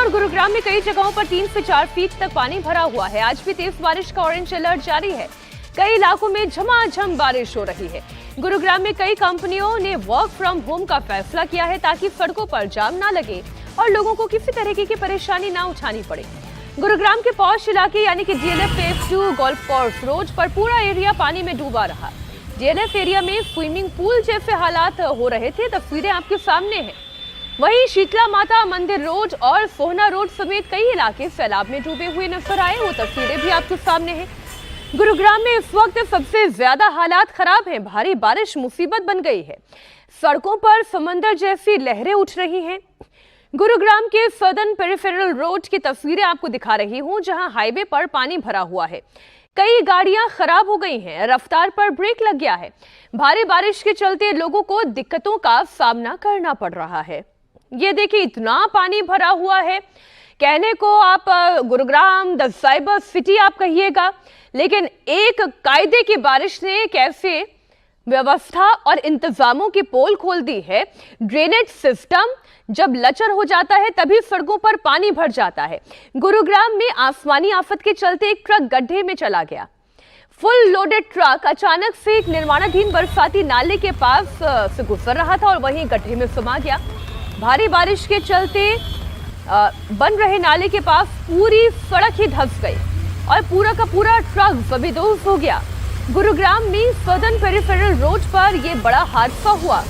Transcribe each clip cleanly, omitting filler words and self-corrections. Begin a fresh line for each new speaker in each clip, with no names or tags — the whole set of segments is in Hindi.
और गुरुग्राम में कई जगहों पर 3 से 4 फीट तक पानी भरा हुआ है। आज भी तेज बारिश का ऑरेंज अलर्ट जारी है। कई इलाकों में झमाझम बारिश हो रही है। गुरुग्राम में कई कंपनियों ने वर्क फ्रॉम होम का फैसला किया है ताकि सड़कों पर जाम ना लगे और लोगों को किसी तरीके की परेशानी ना उठानी पड़े। गुरुग्राम के पॉश इलाके यानी कि DLF phase 2 golf course road पर पूरा एरिया पानी में डूबा रहा। डीएलएफ एरिया में स्विमिंग पूल जैसे हालात हो रहे थे। तस्वीरें आपके सामने हैं। वहीं शीतला माता मंदिर रोड और सोहना रोड समेत कई इलाके सैलाब में डूबे हुए नजर आए। वो तस्वीरें भी आपके सामने हैं। गुरुग्राम में इस वक्त सबसे ज्यादा हालात खराब हैं। भारी बारिश मुसीबत बन गई है। सड़कों पर समंदर जैसी लहरें उठ रही हैं। गुरुग्राम के सदर्न पेरिफेरल रोड की तस्वीरें आपको दिखा रही हूं, जहां हाईवे पर पानी भरा हुआ है। कई गाड़ियां खराब हो गई हैं। रफ्तार पर ब्रेक लग गया है। भारी बारिश के चलते लोगों को दिक्कतों का सामना करना पड़ रहा है। ये देखिए, इतना पानी भरा हुआ है। कहने को आप गुरुग्राम द साइबर सिटी आप कहिएगा, लेकिन एक कायदे की बारिश ने कैसे व्यवस्था और इंतजामों की पोल खोल दी है। ड्रेनेज सिस्टम जब लचर हो जाता है तभी सड़कों पर पानी भर जाता है। गुरुग्राम में आसमानी आफत के चलते एक ट्रक गड्ढे में चला गया। फुल लोडेड ट्रक अचानक से एक निर्माणाधीन बरसाती नाले के पास से गुजर रहा था और वहीं गड्ढे में समा गया। भारी बारिश के चलते बन रहे नाले के पास पूरी सड़क ही धंस गई और पूरा का पूरा ट्रक जमींदोज हो गया। गुरुग्राम में सदर्न पेरिफेरल रोड पर यह बड़ा हादसा हुआ।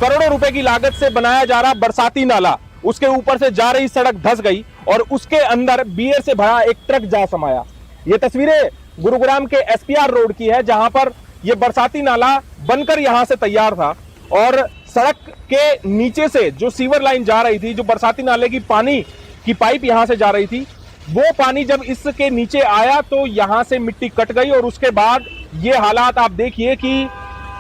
करोड़ों रुपए की लागत से बनाया जा रहा बरसाती नाला, उसके ऊपर से जा रही सड़क धंस गई और उसके अंदर बियर से भरा एक ट्रक जा समाया। ये तस्वीरें गुरुग्राम के एसपीआर रोड की है, जहां पर यह बरसाती नाला बनकर यहां से तैयार था और सड़क के नीचे से जो सीवर लाइन जा रही थी, जो बरसाती नाले की पानी की पाइप यहां से जा रही थी, वो पानी जब इसके नीचे आया तो यहां से मिट्टी कट गई और उसके बाद ये हालात आप देखिए कि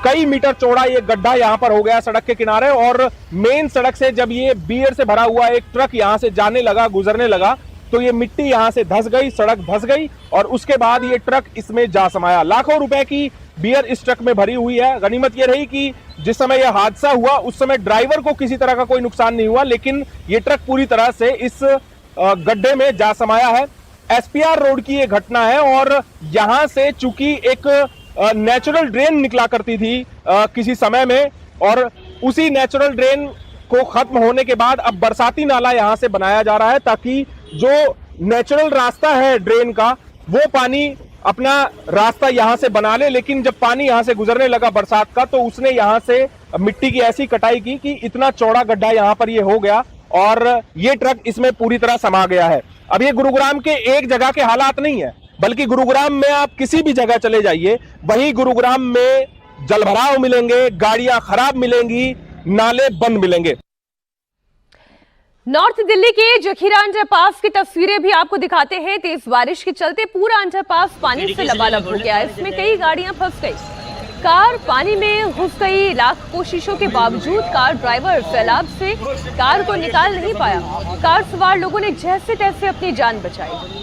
कई मीटर चौड़ा ये गड्ढा यहां पर हो गया सड़क के किनारे। और मेन सड़क से जब ये बियर से भरा हुआ एक ट्रक यहां से जाने लगा, गुजरने लगा, तो ये मिट्टी यहां से धंस गई, सड़क धंस गई और उसके बाद ये ट्रक इसमें जा समाया। लाखों रुपए की बियर इस ट्रक में भरी हुई है। गनीमत ये रही कि जिस समय यह हादसा हुआ उस समय ड्राइवर को किसी तरह का कोई नुकसान नहीं हुआ, लेकिन ये ट्रक पूरी तरह से इस गड्ढे में जा समाया है। एसपीआर रोड की ये घटना है और यहां से चूंकि एक नेचुरल ड्रेन निकला करती थी किसी समय में, और उसी नेचुरल ड्रेन को खत्म होने के बाद अब बरसाती नाला यहां से बनाया जा रहा है ताकि जो नेचुरल रास्ता है ड्रेन का, वो पानी अपना रास्ता यहां से बना ले। लेकिन जब पानी यहां से गुजरने लगा बरसात का, तो उसने यहां से मिट्टी की ऐसी कटाई की कि इतना चौड़ा गड्ढा यहां पर ये हो गया और ये ट्रक इसमें पूरी तरह समा गया है। अब ये गुरुग्राम के एक जगह के हालात नहीं है, बल्कि गुरुग्राम में आप किसी भी जगह चले जाइए, वहीं गुरुग्राम में जलभराव मिलेंगे, गाड़ियां खराब मिलेंगी, नाले बंद मिलेंगे।
नॉर्थ दिल्ली के जखीरा अंडरपास की तस्वीरें भी आपको दिखाते हैं। तेज बारिश के चलते पूरा अंडरपास पानी से लबालब हो गया। इसमें कई गाड़ियां फंस गई। कार पानी में घुस गई। लाख कोशिशों के बावजूद कार ड्राइवर सैलाब से कार को निकाल नहीं पाया। कार सवार लोगों ने जैसे तैसे अपनी जान बचाई।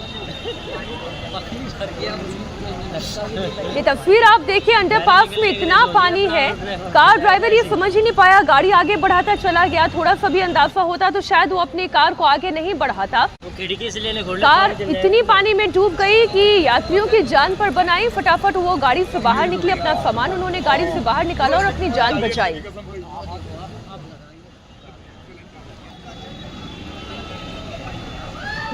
ये तस्वीर आप देखिए, अंडरपास में इतना पानी है, कार ड्राइवर ये समझ ही नहीं पाया, गाड़ी आगे बढ़ाता चला गया। थोड़ा सा भी अंदाजा होता तो शायद वो अपनी कार को आगे नहीं बढ़ाता। कार इतनी पानी में डूब गई कि यात्रियों की जान पर बनाई। फटाफट वो गाड़ी से बाहर निकले, अपना सामान उन्होंने गाड़ी से बाहर निकाला और अपनी जान बचाई।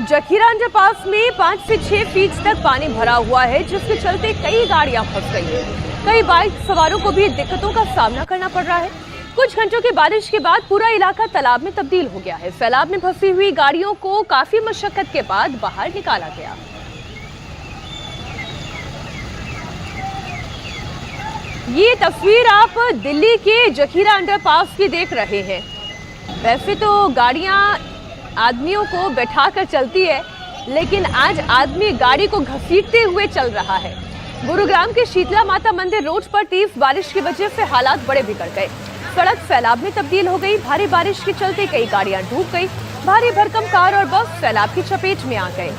जखीरा अंडरपास में 5 से 6 फीट तक पानी भरा हुआ है, जिसके चलते कई गाड़ियां फंस गई हैं। कई बाइक सवारों को भी दिक्कतों का सामना करना पड़ रहा है। कुछ घंटों की बारिश के बाद पूरा इलाका तालाब में तब्दील हो गया है। सैलाब में फंसी हुई गाड़ियों को काफी मशक्कत के बाद बाहर निकाला गया। ये तस्वीर आप दिल्ली के जखीरा अंडरपास की देख रहे हैं। वैसे तो गाड़ियां आदमियों को बैठाकर चलती है, लेकिन आज आदमी गाड़ी को घसीटते हुए चल रहा है। गुरुग्राम के शीतला माता मंदिर रोड पर तेज बारिश की वजह से हालात बड़े बिगड़ गए। सड़क सैलाब में तब्दील हो गई। भारी बारिश के चलते कई गाड़ियां डूब गई। भारी भरकम कार और बस सैलाब की चपेट में आ गए।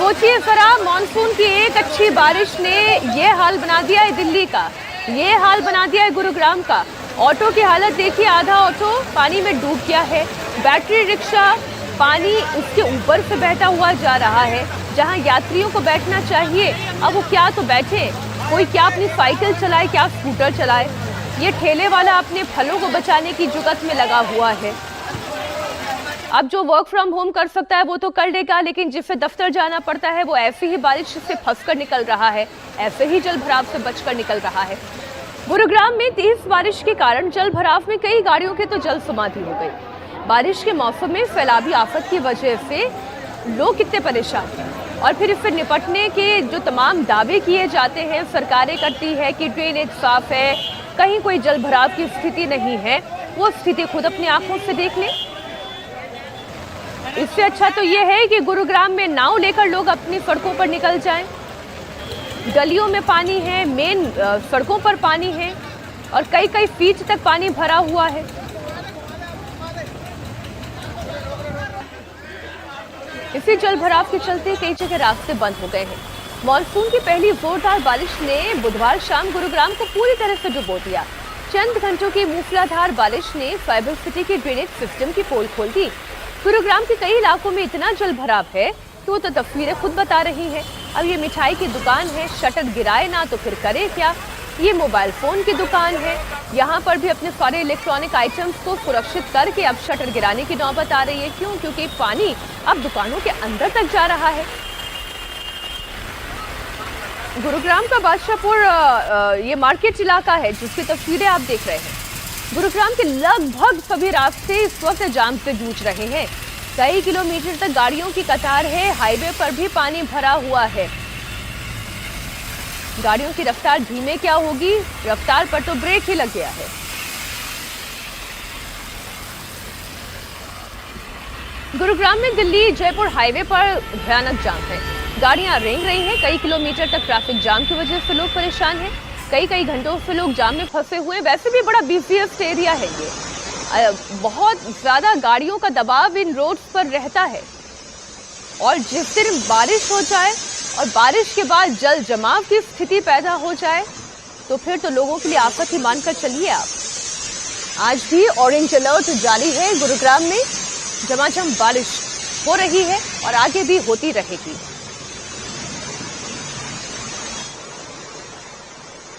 सोचिए जरा, मॉनसून की एक अच्छी बारिश ने ये हाल बना दिया है दिल्ली का, ये हाल बना दिया है गुरुग्राम का। ऑटो की हालत देखिए, आधा ऑटो पानी में डूब गया है। बैटरी रिक्शा पानी उसके ऊपर से बहता हुआ जा रहा है। जहां यात्रियों को बैठना चाहिए, अब वो क्या तो बैठे, कोई क्या अपनी साइकिल चलाए, क्या स्कूटर चलाए। ये ठेले वाला अपने फलों को बचाने की जुगत में लगा हुआ है। अब जो वर्क फ्रॉम होम कर सकता है वो तो कर लेगा, लेकिन जिसे दफ्तर जाना पड़ता है वो ऐसे ही बारिश से फंसकर निकल रहा है, ऐसे ही जल भराव से बचकर निकल रहा है। गुरुग्राम में तेज बारिश के कारण जल भराव में कई गाड़ियों के तो जल समाधि हो गई। बारिश के मौसम में सैलाबी आफत की वजह से लोग कितने परेशान हैं, और फिर इससे निपटने के जो तमाम दावे किए जाते हैं, सरकारें करती है कि ड्रेनेज साफ है, कहीं कोई जल भराव की स्थिति नहीं है, वो स्थिति खुद अपनी आंखों से देख लें। इससे अच्छा तो ये है कि गुरुग्राम में नाव लेकर लोग अपनी सड़कों पर निकल जाएं। गलियों में पानी है, मेन सड़कों पर पानी है, और कई कई फीट तक पानी भरा हुआ है। इसी जल भराव के चलते कई जगह रास्ते बंद हो गए हैं। मॉनसून की पहली जोरदार बारिश ने बुधवार शाम गुरुग्राम को पूरी तरह से डुबो दिया। चंद घंटों की मूसलाधार बारिश ने साइबर सिटी के ड्रेनेज सिस्टम की पोल खोल दी। गुरुग्राम के कई इलाकों में इतना जल भराव है कि वो तो तस्वीरें खुद बता रही हैं। अब ये मिठाई की दुकान है, शटर गिराए ना तो फिर करे क्या। ये मोबाइल फोन की दुकान है, यहाँ पर भी अपने सारे इलेक्ट्रॉनिक आइटम्स को सुरक्षित करके अब शटर गिराने की नौबत आ रही है। क्यों? क्योंकि पानी अब दुकानों के अंदर तक जा रहा है। गुरुग्राम का बादशाहपुर ये मार्केट इलाका है जिसकी तस्वीरें आप देख रहे हैं। गुरुग्राम के लगभग सभी रास्ते इस वक्त जाम से जूझ रहे हैं। कई किलोमीटर तक गाड़ियों की कतार है, हाईवे पर भी पानी भरा हुआ है। गाड़ियों की रफ्तार धीमे क्या होगी, रफ्तार पर तो ब्रेक ही लग गया है। गुरुग्राम में दिल्ली जयपुर हाईवे पर भयानक जाम है। गाड़ियां रेंग रही हैं, कई किलोमीटर तक ट्रैफिक जाम की वजह से लोग परेशान हैं। कई घंटों से लोग जाम में फंसे हुए हैं। वैसे भी बड़ा बिजीएस्ट एरिया है ये, बहुत ज्यादा गाड़ियों का दबाव इन रोड्स पर रहता है। और जिस दिन बारिश हो जाए और बारिश के बाद जल जमाव की स्थिति पैदा हो जाए तो फिर तो लोगों के लिए आफत ही मानकर चलिए आप। आज भी ऑरेंज अलर्ट जारी है गुरुग्राम में, झमाझम बारिश हो रही है और आगे भी होती रहेगी।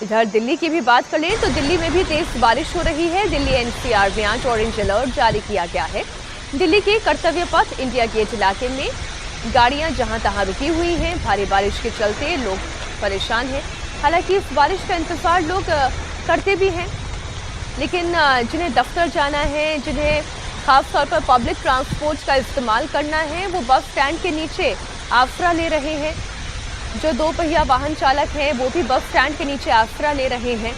इधर दिल्ली की भी बात कर लें तो दिल्ली में भी तेज बारिश हो रही है। दिल्ली एनसीआर में आज ऑरेंज अलर्ट जारी किया गया है। दिल्ली के कर्तव्य पथ इंडिया गेट इलाके में गाड़ियां जहां तहां रुकी हुई हैं। भारी बारिश के चलते लोग परेशान हैं। हालांकि इस बारिश का इंतजार लोग करते भी हैं, लेकिन जिन्हें दफ्तर जाना है, जिन्हें खास तौर पर पब्लिक ट्रांसपोर्ट का इस्तेमाल करना है, वो बस स्टैंड के नीचे आसरा ले रहे हैं। जो दो पहिया वाहन चालक हैं वो भी बस स्टैंड के नीचे आसरा ले रहे हैं।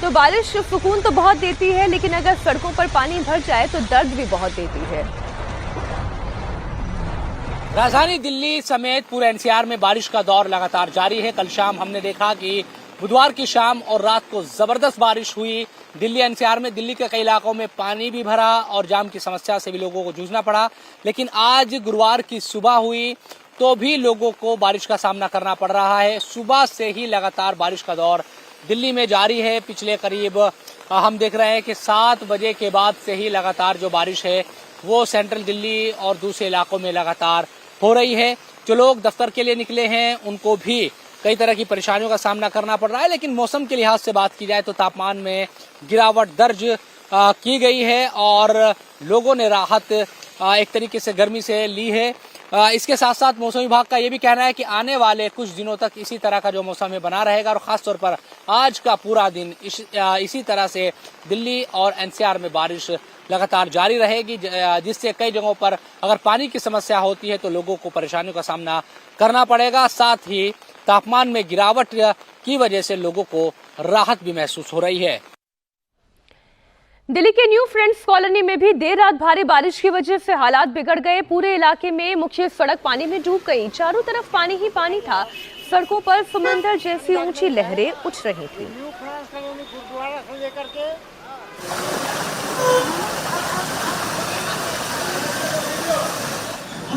तो बारिश सुकून तो बहुत देती है, लेकिन अगर सड़कों पर पानी भर जाए तो दर्द भी बहुत देती है।
राजधानी दिल्ली समेत पूरे एनसीआर में बारिश का दौर लगातार जारी है। कल शाम हमने देखा कि बुधवार की शाम और रात को जबरदस्त बारिश हुई। दिल्ली एनसीआर में दिल्ली के कई इलाकों में पानी भी भरा और जाम की समस्या से भी लोगों को जूझना पड़ा। लेकिन आज गुरुवार की सुबह हुई तो भी लोगों को बारिश का सामना करना पड़ रहा है। सुबह से ही लगातार बारिश का दौर दिल्ली में जारी है। पिछले करीब हम देख रहे हैं कि 7 बजे के बाद से ही लगातार जो बारिश है वो सेंट्रल दिल्ली और दूसरे इलाकों में लगातार हो रही है। जो लोग दफ्तर के लिए निकले हैं उनको भी कई तरह की परेशानियों का सामना करना पड़ रहा है। लेकिन मौसम के लिहाज से बात की जाए तो तापमान में गिरावट दर्ज की गई है और लोगों ने राहत एक तरीके से गर्मी से ली है। इसके साथ साथ मौसम विभाग का ये भी कहना है कि आने वाले कुछ दिनों तक इसी तरह का जो मौसम है बना रहेगा और खासतौर पर आज का पूरा दिन इसी तरह से दिल्ली और एनसीआर में बारिश लगातार जारी रहेगी, जिससे कई जगहों पर अगर पानी की समस्या होती है तो लोगों को परेशानियों का सामना करना पड़ेगा। साथ ही तापमान में गिरावट की वजह से लोगों को राहत भी महसूस हो रही है।
दिल्ली के न्यू फ्रेंड्स कॉलोनी में भी देर रात भारी बारिश की वजह से हालात बिगड़ गए। पूरे इलाके में मुख्य सड़क पानी में डूब गई। चारों तरफ पानी ही पानी था। सड़कों पर समंदर जैसी ऊंची लहरें उठ रही थी।
न्यू फ्रेंड्स कॉलोनी गुरुद्वारा से लेकर के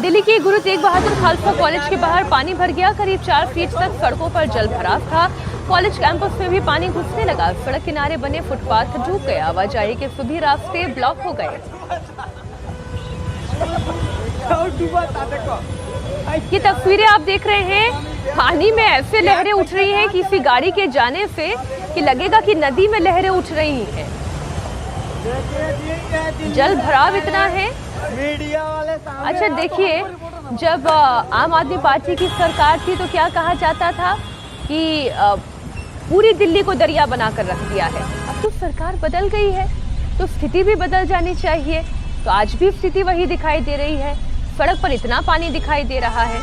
दिल्ली के गुरु तेग बहादुर खालसा कॉलेज के बाहर पानी भर गया। करीब 4 फीट तक सड़कों पर जल भराव था। कॉलेज कैंपस में भी पानी घुसने लगा। सड़क किनारे बने फुटपाथ डूब गए। आवाजाही के सभी रास्ते ब्लॉक हो गए। ये तस्वीरें आप देख रहे हैं। पानी में ऐसे लहरें उठ रही हैं किसी गाड़ी के जाने से कि लगेगा कि नदी में लहरें उठ रही हैं। जल भराव इतना है।
मीडिया वाले
अच्छा देखिए, जब आम आदमी पार्टी की सरकार थी तो क्या कहा जाता था कि पूरी दिल्ली को दरिया बनाकर रख दिया है। अब तो सरकार बदल गई है तो स्थिति भी बदल जानी चाहिए। तो आज भी स्थिति वही दिखाई दे रही है। सड़क पर इतना पानी दिखाई दे रहा है।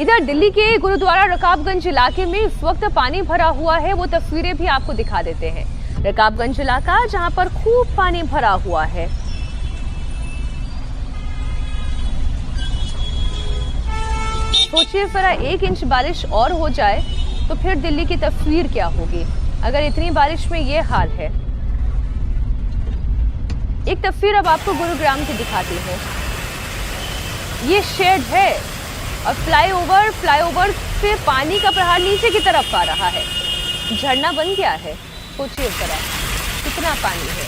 इधर दिल्ली के गुरुद्वारा रकाबगंज इलाके में इस वक्त पानी भरा हुआ है। वो तस्वीरें भी आपको दिखा देते हैं। रकाबगंज इलाका जहां पर खूब पानी भरा हुआ है। सोचिए जरा 1 इंच बारिश और हो जाए तो फिर दिल्ली की तस्वीर क्या होगी। अगर इतनी बारिश में ये हाल है। एक तस्वीर अब आपको गुरुग्राम की दिखाती हूँ। ये शेड है और फ्लाईओवर से पानी का प्रहार नीचे की तरफ आ रहा है। झरना बन गया है। सोचिए जरा कितना पानी है।